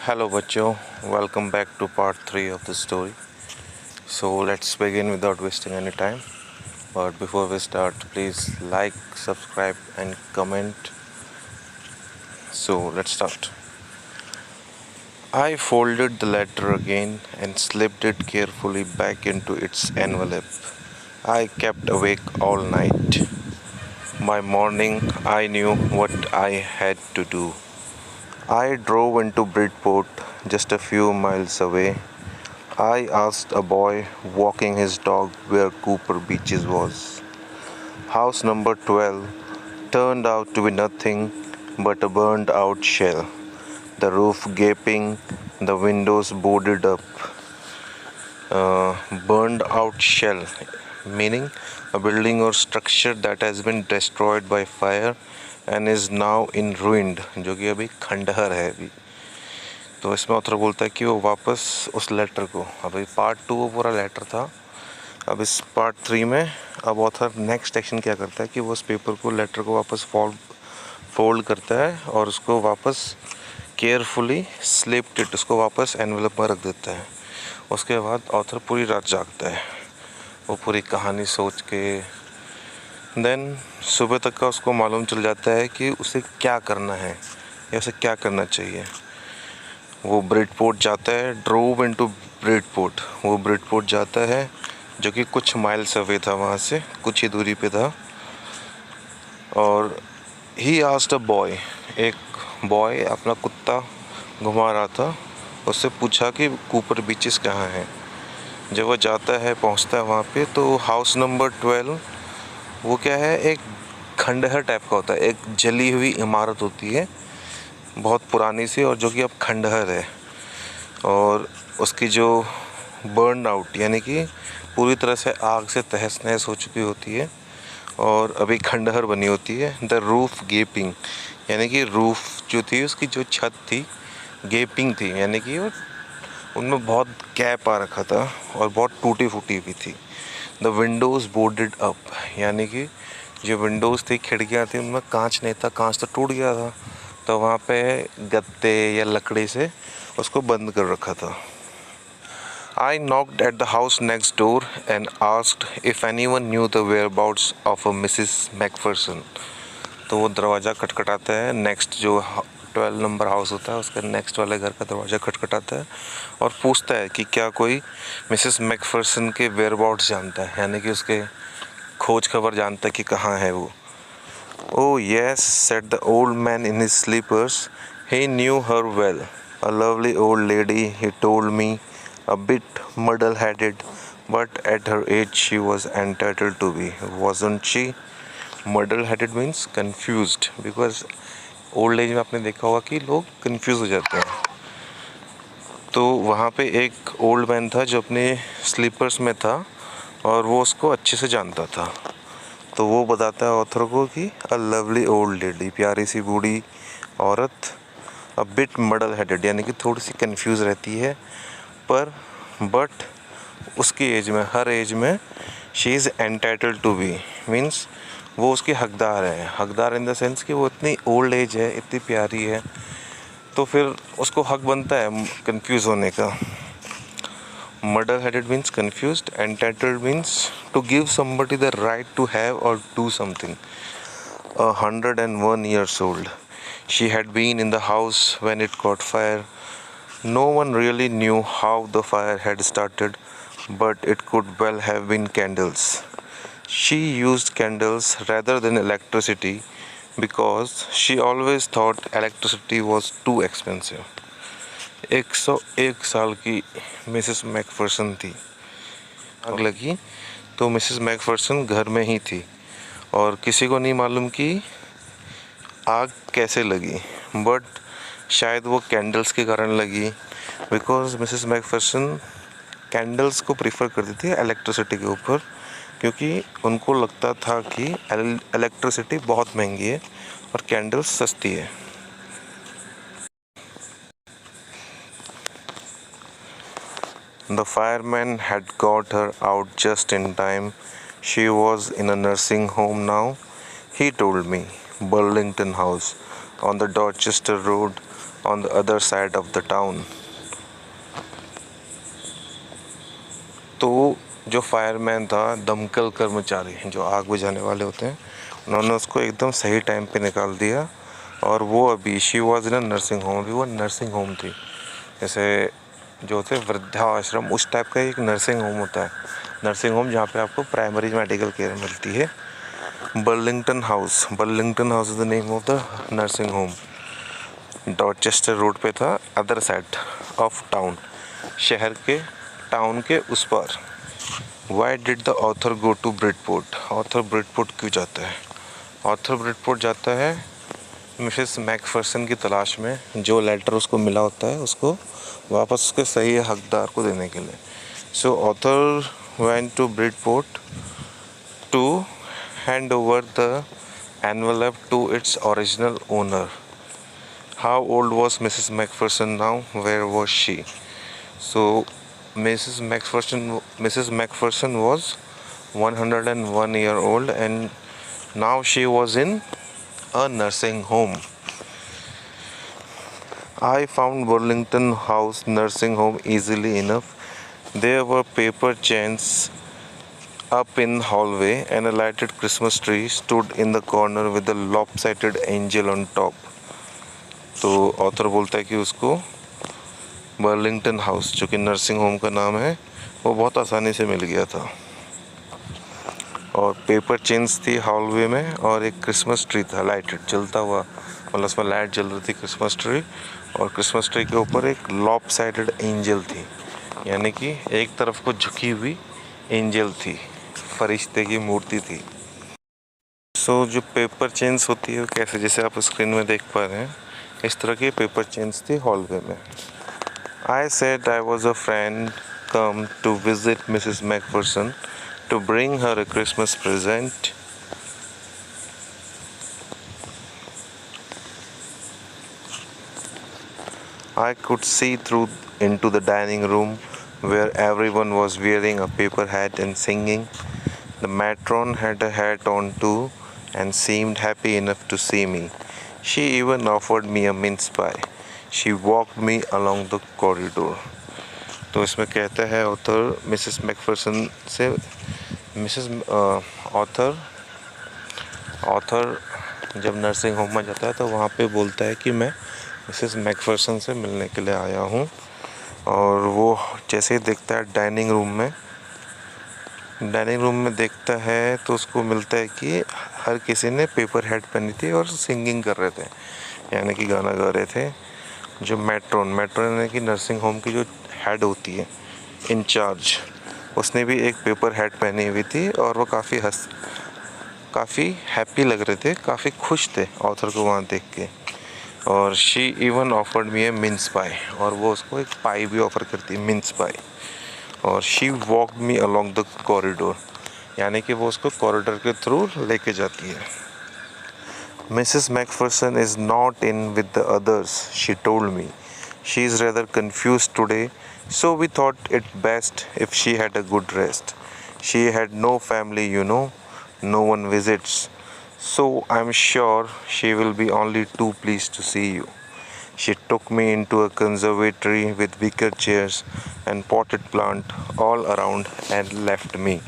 Hello बच्चों, welcome back to part 3 of the story. So let's begin without wasting any time. But before we start, please like, subscribe and comment. So let's start. I folded the letter again and slipped it carefully back into its envelope. I kept awake all night. By morning, I knew what I had to do. I drove into Bridport, just a few miles away. I asked a boy walking his dog where Cooper Beaches was. House number 12 turned out to be nothing but a burned out shell, the roof gaping, the windows boarded up. Burned out shell, meaning a building or structure that has been destroyed by fire and is now in ruined, जो कि अभी खंडहर है अभी. तो इसमें author बोलता है कि वो वापस उस लेटर को, अभी पार्ट 2 वो पूरा लेटर था. अब इस पार्ट 3 में अब ऑथर नेक्स्ट एक्शन क्या करता है कि वो उस पेपर को, लेटर को वापस फोल्ड करता है और उसको वापस केयरफुली स्लिप्ड इट, उसको वापस एनवेलप में रख देता है. उसके बाद ऑथर पूरी रात जागता है, वो पूरी कहानी सोच के. देन सुबह तक का उसको मालूम चल जाता है कि उसे क्या करना है या उसे क्या करना चाहिए. वो ब्रिडपोर्ट जाता है, ड्रोव इनटू ब्रिडपोर्ट. वो ब्रिडपोर्ट जाता है जो कि कुछ माइल्स अवे था, वहाँ से कुछ ही दूरी पे था. और ही आस्क्ड अ बॉय, एक बॉय अपना कुत्ता घुमा रहा था, उससे पूछा कि कूपर बीचेस कहाँ हैं. जब वो जाता है, पहुँचता है वहाँ पे, तो हाउस नंबर 12 वो क्या है, एक खंडहर टाइप का होता है, एक जली हुई इमारत होती है बहुत पुरानी सी, और जो कि अब खंडहर है. और उसकी जो बर्न आउट यानी कि पूरी तरह से आग से तहस नहस हो चुकी होती है और अभी खंडहर बनी होती है. द रूफ गेपिंग यानी कि रूफ जो थी, उसकी जो छत थी, गेपिंग थी यानी कि उनमें बहुत गैप आ रखा था और बहुत टूटी फूटी भी थी. द विंडोज़ बोर्डेड अप यानी कि जो विंडोज़ थी, खिड़कियाँ थी, उनमें कांच नहीं था, कांच तो टूट गया था, तो वहाँ पे गत्ते या लकड़ी से उसको बंद कर रखा था. I knocked at the house next door and asked if anyone knew the whereabouts of a Mrs. Macpherson. तो वो दरवाज़ा खटखटाता है, नेक्स्ट जो 12 नंबर हाउस होता है उसका नेक्स्ट वाले घर का दरवाज़ा खटखटाता है और पूछता है कि क्या कोई मिसेस मैकफर्सन के वेयरबाउट्स जानता है, यानी कि उसके खोज खबर जानता है कि कहाँ है वो. Oh yes, said the old man in his slippers. He knew her well. A lovely old lady, he told me, a bit muddle-headed, but at her age she was entitled to be, wasn't she? Muddle-headed means confused, because old age में आपने देखा होगा कि लोग confuse हो जाते हैं. तो वहाँ पे एक ओल्ड मैन था जो अपने स्लीपर्स में था और वो उसको अच्छे से जानता था. तो वो बताता है ऑथर को कि अ लवली ओल्ड लेडी, प्यारी सी बूढ़ी औरत, अ बिट मडल हेडेड यानी कि थोड़ी सी कंफ्यूज रहती है, पर बट उसकी एज में, हर एज में, she is entitled to be means वो उसकी हकदार है. हकदार इन द सेंस कि वो इतनी ओल्ड एज है, इतनी प्यारी है, तो फिर उसको हक बनता है कंफ्यूज होने का. Murder headed means confused, entitled means to give somebody the right to have or do something. 101 years old. She had been in the house when it caught fire. No one really knew how the fire had started, but it could well have been candles. She used candles rather than electricity because she always thought electricity was too expensive. 101 साल की Mrs Macpherson थी. आग लगी तो Mrs Macpherson घर में ही थी और किसी को नहीं मालूम कि आग कैसे लगी, बट शायद वो कैंडल्स के कारण लगी, बिकॉज मिसेस मैकफर्सन कैंडल्स को प्रीफर करती थी इलेक्ट्रिसिटी के ऊपर, क्योंकि उनको लगता था कि इलेक्ट्रिसिटी बहुत महंगी है और कैंडल्स सस्ती है. The fireman had got her out just in time. She was in a nursing home now, he told me. Burlington House on the Dorchester Road, on the other side of the town. तो जो fireman था, दमकल कर्मचारी जो आग बुझाने वाले होते हैं, उन्होंने उसको एकदम सही टाइम पे निकाल दिया। और वो अभी she was in a nursing home, अभी वो नर्सिंग होम थी, जैसे जो होते हैं वृद्धाश्रम, उस टाइप का एक नर्सिंग होम होता है। नर्सिंग होम जहाँ पे आपको प्राइमरी मेडिकल केयर मिलती है। Burlington house is the name of the nursing home. Dorchester road पे था, अदर साइड ऑफ टाउन, शहर के टाउन के उस पार। Why did the author go to Bridport? Author Bridport क्यों जाता है? ऑथर ब्रिडपोर्ट जाता है मिसेस मैकफर्सन की तलाश में, जो लेटर उसको मिला होता है उसको वापस उसके सही हकदार को देने के लिए। So author went to Bridport to hand over the envelope to its original owner. How old was Mrs. McPherson now? Where was she? So Mrs. McPherson was 101 year old, and now she was in a nursing home. I found Burlington House nursing home easily enough. There were paper chains up in hallway, and a lighted Christmas tree stood in the corner with a lopsided angel on top. तो author बोलता है कि उसको Burlington house, जो कि nursing home का नाम है, वो बहुत आसानी से मिल गया था। और पेपर चेन्स थी हॉलवे में, और एक क्रिसमस ट्री था लाइटेड, जलता हुआ, मतलब उसमें लाइट जल रही थी क्रिसमस ट्री। और क्रिसमस ट्री के ऊपर एक लॉपसाइडेड एंजल थी, यानी कि एक तरफ को झुकी हुई एंजल थी, फरिश्ते की मूर्ति थी। सो जो पेपर चेन्स होती है कैसे, जैसे आप स्क्रीन में देख पा रहे हैं, इस तरह की पेपर चेन्स थी हॉलवे में। I said I was a friend come to visit Mrs McPherson to bring her a Christmas present. I could see through into the dining room where everyone was wearing a paper hat and singing. The matron had a hat on too and seemed happy enough to see me. She even offered me a mince pie. She walked me along the corridor. तो इसमें कहता है author Mrs Macpherson से, Mrs author जब nursing home में जाता है तो वहाँ पे बोलता है कि मैं मिसेस मैकफर्सन से मिलने के लिए आया हूँ। और वो जैसे ही देखता है डाइनिंग रूम में देखता है तो उसको मिलता है कि हर किसी ने पेपर हैट पहनी थी और सिंगिंग कर रहे थे, यानी कि गाना गा रहे थे। जो मैट्रोन यानी कि नर्सिंग होम की जो हेड होती है, इंचार्ज, उसने भी एक पेपर हैट पहनी हुई थी और वो काफ़ी हैप्पी लग रहे थे, काफ़ी खुश थे ऑथर को वहाँ देख के। और she even offered me a mince pie, और वो उसको एक पाई भी ऑफ़र करती है, मिन्स पाई। और she walk me along the corridor, यानी कि वो उसको कॉरिडोर के थ्रू लेके जाती है। Mrs Macpherson is not in with the others, she told me. She is rather confused today, so we thought it best if she had a good rest. She had no family, no one visits, so I'm sure she will be only too pleased to see you. She took me into a conservatory with wicker chairs and potted plant all around and left me.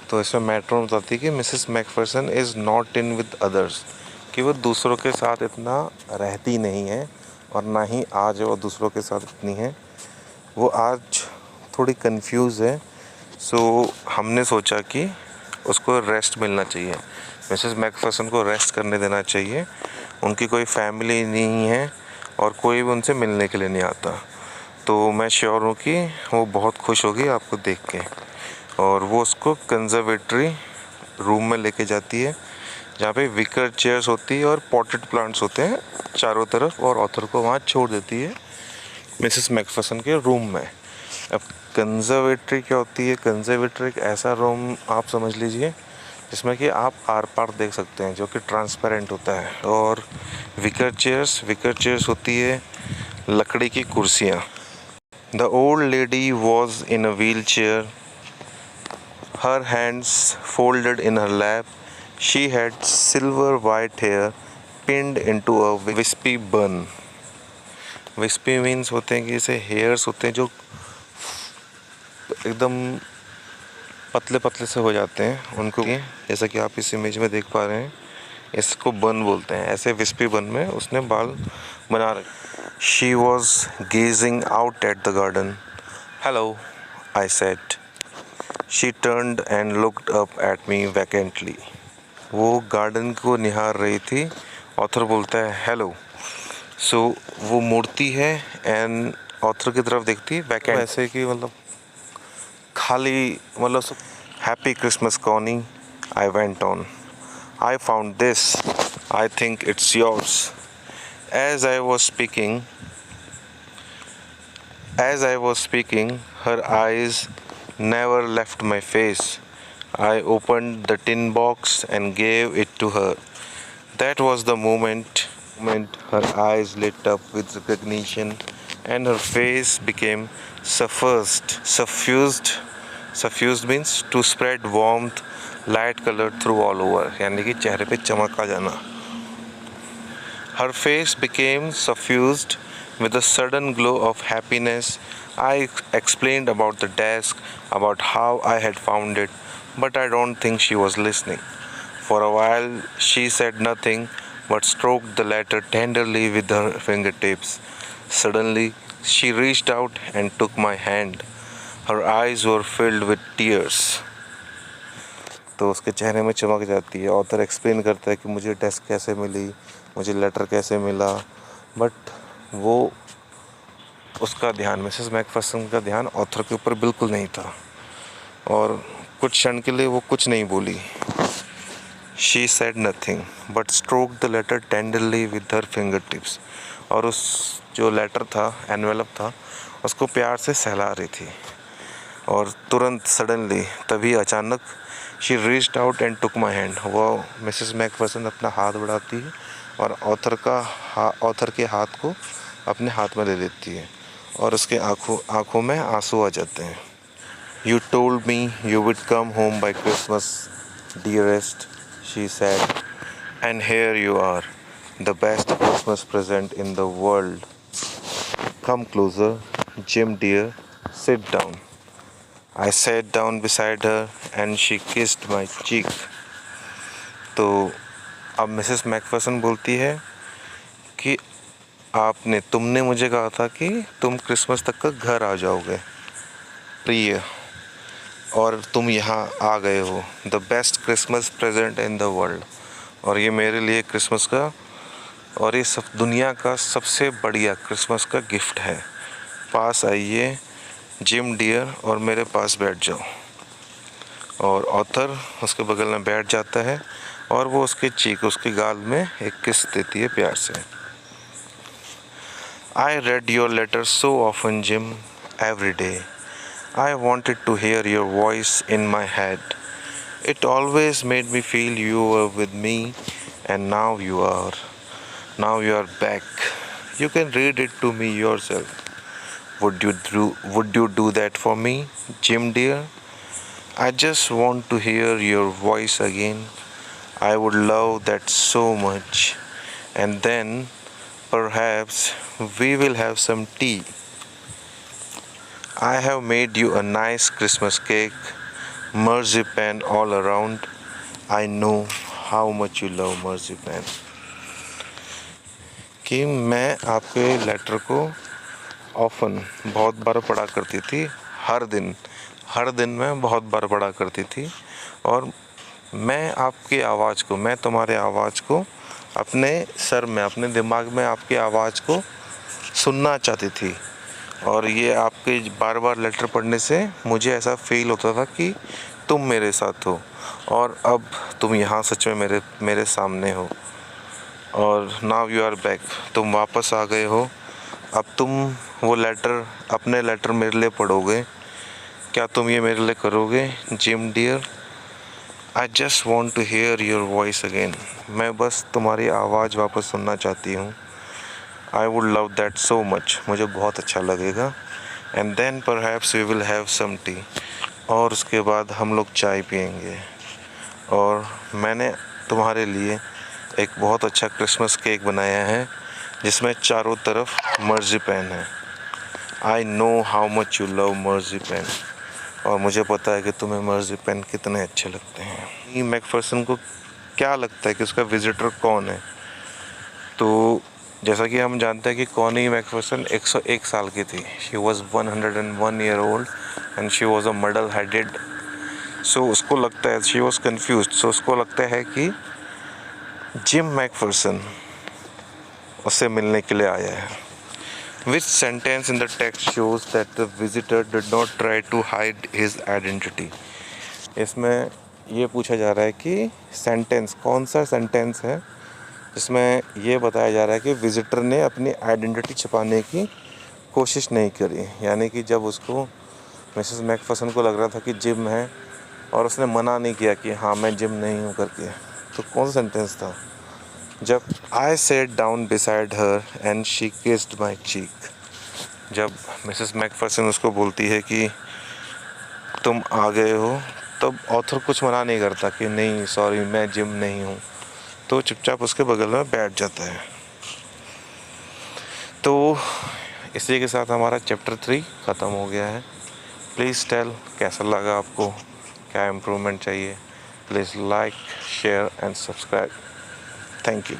तो इसमें matron बताती है कि Mrs Macpherson is not in with others, कि वो दूसरों के साथ इतना रहती नहीं है, और ना ही आज वो दूसरों के साथ इतनी है। वो आज थोड़ी कंफ्यूज है। सो हमने सोचा कि उसको रेस्ट मिलना चाहिए, मिसेस मैकफर्सन को रेस्ट करने देना चाहिए। उनकी कोई फैमिली नहीं है और कोई भी उनसे मिलने के लिए नहीं आता। तो मैं श्योर हूँ कि वो बहुत खुश होगी आपको देख के। और वो उसको कंजर्वेटरी रूम में लेके जाती है, जहाँ पे विकर चेयर्स होती है और पॉटेड प्लांट्स होते हैं चारों तरफ, और ऑथर को वहाँ छोड़ देती है मिसेस मैकफर्सन के रूम में। अब कंजर्वेटरी क्या होती है? कंजर्वेटरी एक ऐसा रूम आप समझ लीजिए जिसमें कि आप आर पार देख सकते हैं, जो कि ट्रांसपेरेंट होता है। और विकर चेयर्स होती है लकड़ी की कुर्सियाँ। The old lady was in a wheel chair, her hands folded in her lap. She had silver white hair pinned into a wispy bun. Wispy means होते हैं कि जैसे हेयर्स होते हैं जो एकदम पतले पतले से हो जाते हैं, उनको जैसा कि आप इस इमेज में देख पा रहे हैं, इसको बन बोलते हैं। ऐसे विस्पी बन में उसने बाल बना रखे। She was gazing out at the garden. Hello, I said. She turned and looked up at me vacantly. वो गार्डन को निहार रही थी। ऑथर बोलता है हेलो। सो वो मुड़ती है एंड ऑथर की तरफ देखती है वैकेंट, ऐसे कि मतलब खाली, मतलब happy Christmas Connie. I went on. I found this. I think it's yours. As I was speaking, her eyes never left my face. I opened the tin box and gave it to her. That was the moment her eyes lit up with recognition and her face became suffused means to spread warmth, light color through all over, यानी कि चेहरे पे चमक आ जाना। Her face became suffused with a sudden glow of happiness. I explained about the desk, about how I had found it, but I don't think she was listening. For a while, she said nothing but stroked the letter tenderly with her fingertips. Suddenly, she reached out and took my hand. Her eyes were filled with tears. तो उसके चेहरे में चमक जाती है। Author explain करता है कि मुझे डेस्क कैसे मिली, मुझे लेटर कैसे मिला, बट वो उसका ध्यान, मिसेस मैकफर्सन का ध्यान ऑथर के ऊपर बिल्कुल नहीं था और कुछ क्षण के लिए वो कुछ नहीं बोली। She said nothing but stroke the letter tenderly with her finger tips. और उस जो लेटर था, एनवेलप था, उसको प्यार से सहला रही थी। और तुरंत सडनली, तभी अचानक, she reached out and took my hand. वो मिसेस मैकफर्सन अपना हाथ बढ़ाती है और ऑथर के हाथ को अपने हाथ में ले लेती है और उसके आँखों में आंसू आ जाते हैं। You told me you would come home by Christmas dearest, she said, and here you are, the best Christmas present in the world. Come closer, Jim dear, sit down. I sat down beside her and she kissed my cheek. तो अब Mrs Macpherson बोलती है कि तुमने मुझे कहा था कि तुम क्रिसमस तक का घर आ जाओगे प्रिय, और तुम यहाँ आ गए हो। The best Christmas present in the world, और ये मेरे लिए क्रिसमस का और ये सब दुनिया का सबसे बढ़िया क्रिसमस का गिफ्ट है। पास आइए जिम डियर और मेरे पास बैठ जाओ। और ऑथर उसके बगल में बैठ जाता है और वो उसके गाल में एक किस देती है प्यार से। I read your letter so often Jim, every day. I wanted to hear your voice in my head. It always made me feel you were with me, and now you are back. You can read it to me yourself. Would you do that for me, Jim dear? I just want to hear your voice again. I would love that so much. And then perhaps we will have some tea. I have made you a nice Christmas cake, marzipan all around. I know how much you love marzipan. कि मैं आपके letter को often बहुत बार पढ़ा करती थी, हर दिन मैं बहुत बार पढ़ा करती थी, और मैं तुम्हारे आवाज़ को अपने सर में, अपने दिमाग में आपकी आवाज़ को सुनना चाहती थी। और ये आपके बार बार लेटर पढ़ने से मुझे ऐसा फील होता था कि तुम मेरे साथ हो, और अब तुम यहाँ सच में मेरे सामने हो। और नाउ यू आर बैक, तुम वापस आ गए हो। अब तुम वो अपने लेटर मेरे लिए पढ़ोगे। क्या तुम ये मेरे लिए करोगे Jim dear? I just want to hear your voice again. मैं बस तुम्हारी आवाज़ वापस सुनना चाहती हूँ। I would love that so much, मुझे बहुत अच्छा लगेगा। And then perhaps we will have some tea, और उसके बाद हम लोग चाय पियेंगे। और मैंने तुम्हारे लिए एक बहुत अच्छा क्रिसमस केक बनाया है जिसमें चारों तरफ मर्ज़ीपैन है। I know how much you love marzipan, और मुझे पता है कि तुम्हें मर्ज़ीपैन कितने अच्छे लगते हैं। मैकफर्सन को क्या लगता है कि उसका विज़िटर कौन है? तो जैसा कि हम जानते हैं कि कॉनी मैकफर्सन 101 साल की थी। She was 101 year old and she was a muddle headed. So उसको लगता है, शी वॉज़ कन्फ्यूज्ड, सो उसको लगता है कि जिम मैकफर्सन उससे मिलने के लिए आया है। Which sentence in the text shows that the visitor did not try to hide his identity? इसमें ये पूछा जा रहा है कि सेंटेंस, कौन सा सेंटेंस है जिसमें ये बताया जा रहा है कि विज़िटर ने अपनी आइडेंटिटी छिपाने की कोशिश नहीं करी। यानी कि जब उसको मिसेस मैकफर्सन को लग रहा था कि जिम है और उसने मना नहीं किया कि हाँ मैं जिम नहीं हूँ करके, तो कौन सा सेंटेंस था? जब I sat down beside her and she kissed my cheek. जब मिसेस मैकफर्सन उसको बोलती है कि तुम आ गए हो, तब ऑथर कुछ मना नहीं करता कि नहीं सॉरी मैं जिम नहीं हूँ, तो चुपचाप उसके बगल में बैठ जाता है। तो इसी के साथ हमारा चैप्टर 3 ख़त्म हो गया है। प्लीज़ टेल कैसा लगा आपको, क्या इम्प्रूवमेंट चाहिए। Please like, share and subscribe. Thank you.